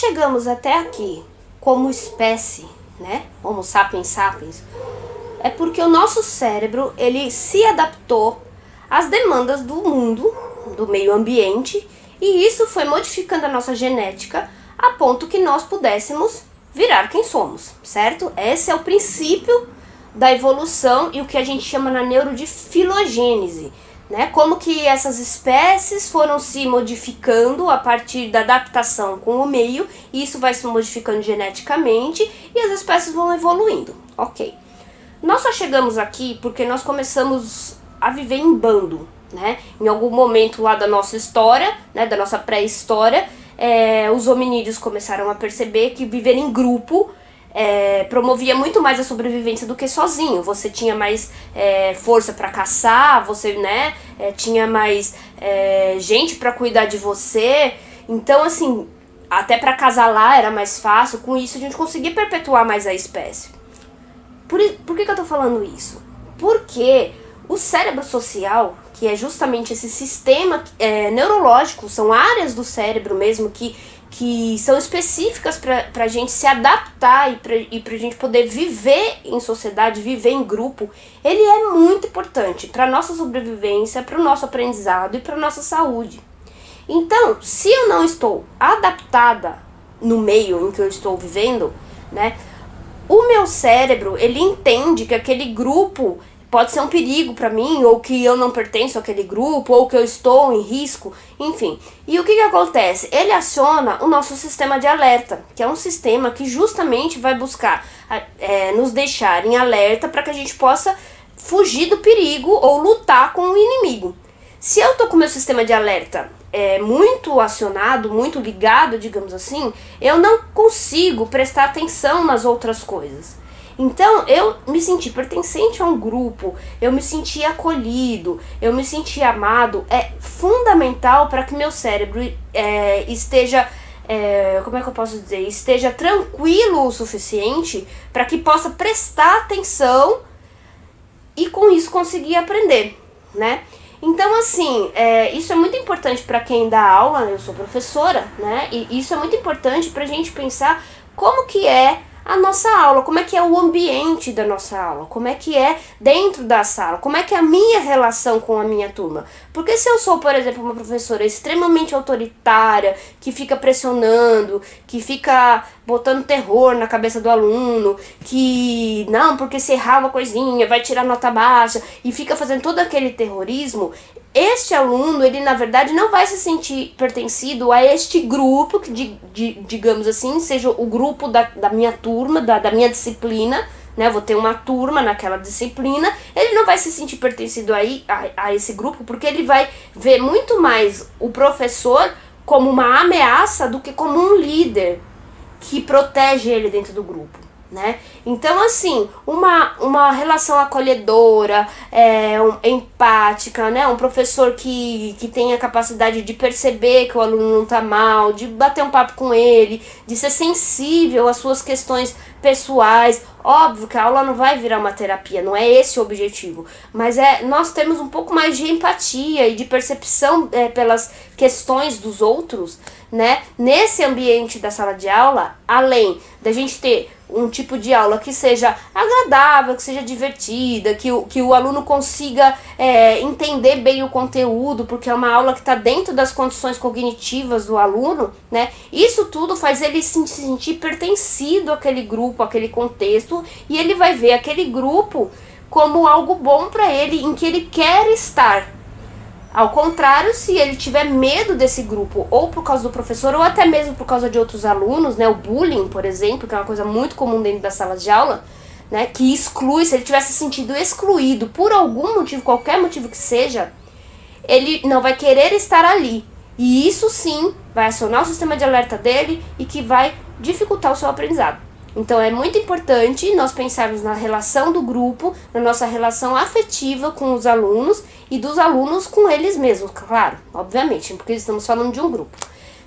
chegamos até aqui como espécie, né, Homo sapiens sapiens, é porque o nosso cérebro, ele se adaptou às demandas do mundo, do meio ambiente, e isso foi modificando a nossa genética a ponto que nós pudéssemos virar quem somos, certo? Esse é o princípio da evolução e o que a gente chama na neuro de filogênese, né? Como que essas espécies foram se modificando a partir da adaptação com o meio, e isso vai se modificando geneticamente e as espécies vão evoluindo, ok. Nós só chegamos aqui porque nós começamos a viver em bando, né? Em algum momento lá da nossa história, né, da nossa pré-história, os hominídeos começaram a perceber que viver em grupo promovia muito mais a sobrevivência do que sozinho. Você tinha mais força para caçar, você, né, tinha mais gente para cuidar de você. Então, assim, até para acasalar era mais fácil. Com isso a gente conseguia perpetuar mais a espécie. Por que eu tô falando isso? Porque o cérebro social, que é justamente esse sistema neurológico, são áreas do cérebro mesmo que são específicas pra gente se adaptar e pra gente poder viver em sociedade, viver em grupo, ele é muito importante pra nossa sobrevivência, pro nosso aprendizado e pra nossa saúde. Então, se eu não estou adaptada no meio em que eu estou vivendo, né, o meu cérebro, ele entende que aquele grupo pode ser um perigo para mim, ou que eu não pertenço àquele grupo, ou que eu estou em risco, enfim. E o que acontece? Ele aciona o nosso sistema de alerta, que é um sistema que justamente vai buscar nos deixar em alerta para que a gente possa fugir do perigo ou lutar com o inimigo. Se eu tô com o meu sistema de alerta muito acionado, muito ligado, digamos assim, eu não consigo prestar atenção nas outras coisas. Então, eu me senti pertencente a um grupo, eu me senti acolhido, eu me senti amado, é fundamental para que meu cérebro esteja, como é que eu posso dizer, esteja tranquilo o suficiente para que possa prestar atenção e com isso conseguir aprender, né? Então, assim, isso é muito importante para quem dá aula, eu sou professora, né? E isso é muito importante para a gente pensar como que é a nossa aula, como é que é o ambiente da nossa aula, como é que é dentro da sala, como é que é a minha relação com a minha turma. Porque se eu sou, por exemplo, uma professora extremamente autoritária, que fica pressionando, que fica botando terror na cabeça do aluno, que não, porque se errar uma coisinha, vai tirar nota baixa, e fica fazendo todo aquele terrorismo, este aluno, ele na verdade não vai se sentir pertencido a este grupo, que digamos assim, seja o grupo da minha turma, da minha disciplina, né? Vou ter uma turma naquela disciplina, ele não vai se sentir pertencido a esse grupo, porque ele vai ver muito mais o professor como uma ameaça do que como um líder que protege ele dentro do grupo, né? Então, assim, uma relação acolhedora, empática, né? Um professor que tem a capacidade de perceber que o aluno não tá mal, de bater um papo com ele, de ser sensível às suas questões pessoais. Óbvio que a aula não vai virar uma terapia, não é esse o objetivo, mas nós temos um pouco mais de empatia e de percepção pelas questões dos outros, né? Nesse ambiente da sala de aula, além da gente ter um tipo de aula que seja agradável, que seja divertida, que o aluno consiga entender bem o conteúdo, porque é uma aula que está dentro das condições cognitivas do aluno, né? Isso tudo faz ele se sentir pertencido àquele grupo, àquele contexto, e ele vai ver aquele grupo como algo bom para ele, em que ele quer estar. Ao contrário, se ele tiver medo desse grupo, ou por causa do professor, ou até mesmo por causa de outros alunos, né, o bullying, por exemplo, que é uma coisa muito comum dentro das salas de aula, né, que exclui, se ele tivesse se sentido excluído por algum motivo, qualquer motivo que seja, ele não vai querer estar ali. E isso sim vai acionar o sistema de alerta dele e que vai dificultar o seu aprendizado. Então é muito importante nós pensarmos na relação do grupo, na nossa relação afetiva com os alunos e dos alunos com eles mesmos, claro, obviamente, porque estamos falando de um grupo,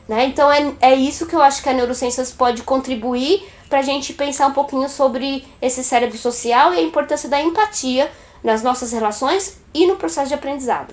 né? Então é isso que eu acho que a neurociências pode contribuir para a gente pensar um pouquinho sobre esse cérebro social e a importância da empatia nas nossas relações e no processo de aprendizado.